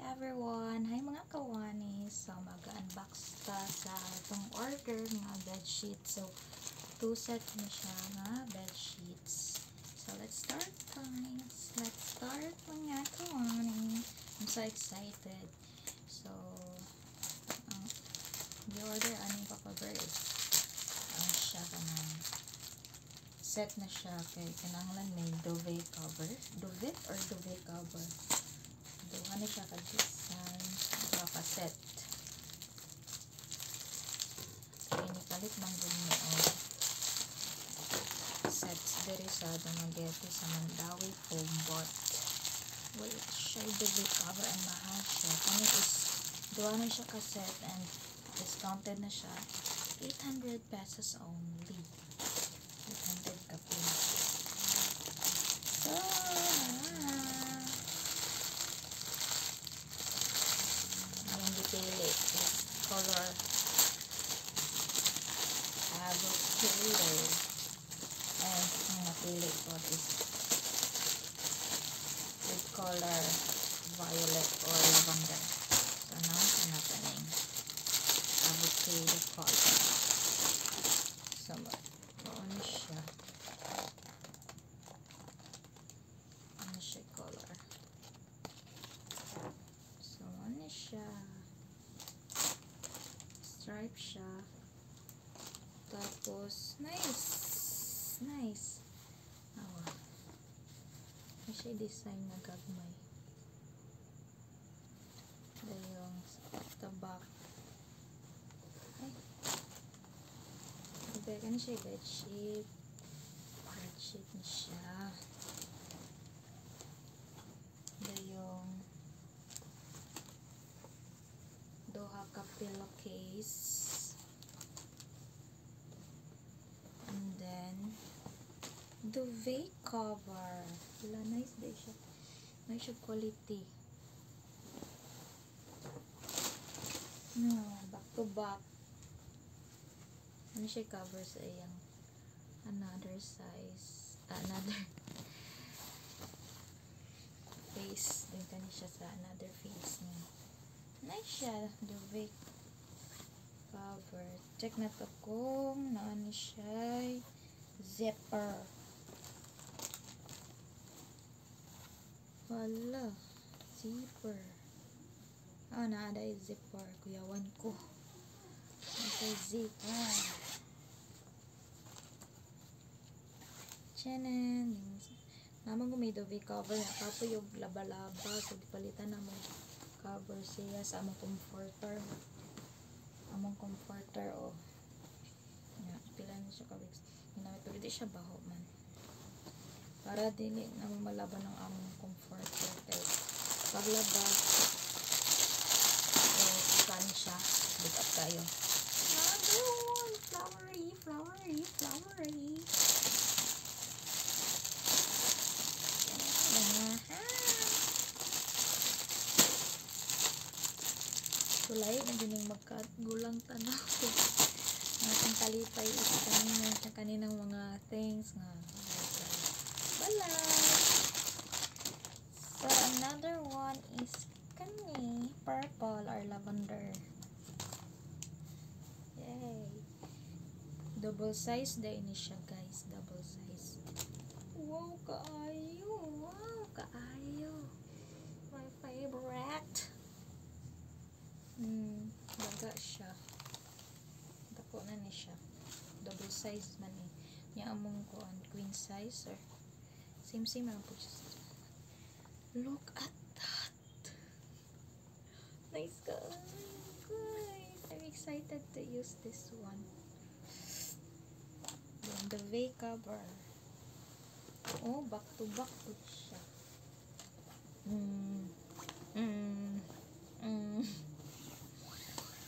everyone! Hi mga kawanis! So mag-unbox ta sa itong order nga bedsheet. So 2 set na siya nga bedsheets. So let's start guys! Let's start mga kawanis! I'm so excited. So the order aning papaber is siya ka na set na siya kay kinahanglan may duvet cover. Duvet or duvet cover. Duha na siya ka-design ka-set. Kaya nipalit man rin niyo sets diri sa Dumaguete sa Mandawi Homebot. Wala siya duvet cover and mahal siya. Kani is duha na siya ka-set and discounted na siya 800 pesos only. 800 ka po. So pili is color avocado and ang napili ko is with color violet or lavender. So now natin yung avocado color. So ano siya color. So ano siya stripe siya. Tapos, nice. Awa. May design na gagmay. Dayong tabak. Ay. Ibeka na siya bedsheet. Bedsheet na siya. Dayong duha ka pillowcase. And then duvet cover. Wala, nice day siya. Nice siya quality. No, back to back. Ano siya cover sa iyang another size. Another face. Din ka siya sa another face niya. Nice siya, duvet cover. Check na to kung naano siya zipper. Wala, zipper. Naada yung zipper. Kuyawan ko. Nasa zipper. Chanan. Naman ko may duvet cover. Nakapo yung laba-laba. So, dipalitan na mo cover siya sa among comforter. Among comforter pila na siya kabigs. Ginamit pero di siya baho man. Para dili na malaban ng among comforter. Kaya paglaba ikan siya. Bigat tayo. Another one. Flowery. Kulay na gining magkagulang tanaw. Ang kalipay is kaninang mga things nga. Balay. So another one is kani purple or lavender. Yay. Double size day ni siya guys. Double size. Wow, kaayo. My favorite. Baga siya. Dako na ni siya. Double size man eh. Nya among ko queen size or same man po siya. Look at that. Nice guys. I'm excited to use this one. Then the duvet cover. Back to back po siya.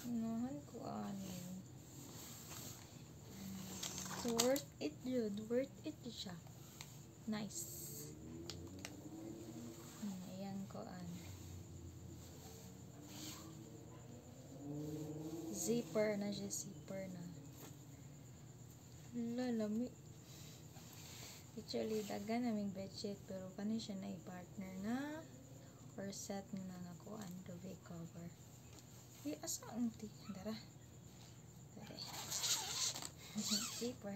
Inahan ko anin. So, worth it yun. Worth it siya. Nice. Ayan ko zipper na siya. Zipper na. Lalami. Actually, dagan naming bedsheet pero kani siya na i-partner na or set na nga kuan duvet cover. Asa ang dara? Dere. Zipper.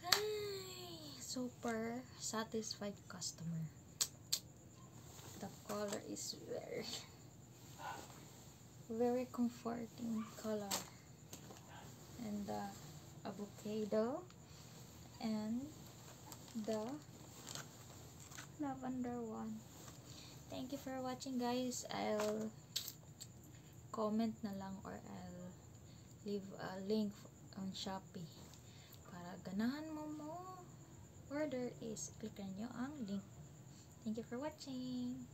Ay, super satisfied customer. The color is very comforting color, and the avocado and the lavender one. Thank you for watching, guys. I'll comment na lang or I'll leave a link on Shopee para ganahan mo order is click nyo ang link. Thank you for watching.